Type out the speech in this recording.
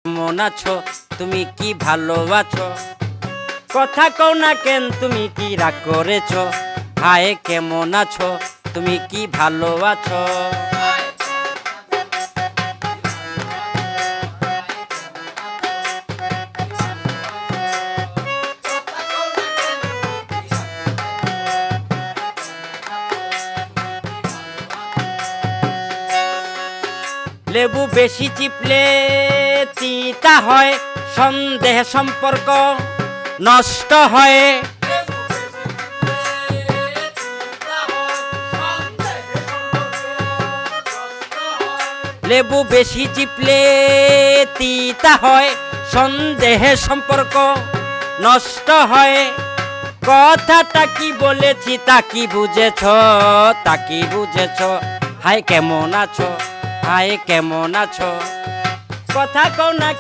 কেমন আছো তুমি কি ভালো আছো কথা কও না কেন তুমি কি রাগ করেছো হায় কেমন আছো তুমি কি ভালো আছো লেবু বেশি চিপলে তিতা হয় সন্দেহ সম্পর্ক নষ্ট হয় লেবু বেশি চিপলে তিতা হয় সন্দেহ সম্পর্ক নষ্ট হয় কথাটা কি বলেছি তা কি বুঝেছ হায় কেমন আছো হায় কেমন আছো কথা কও না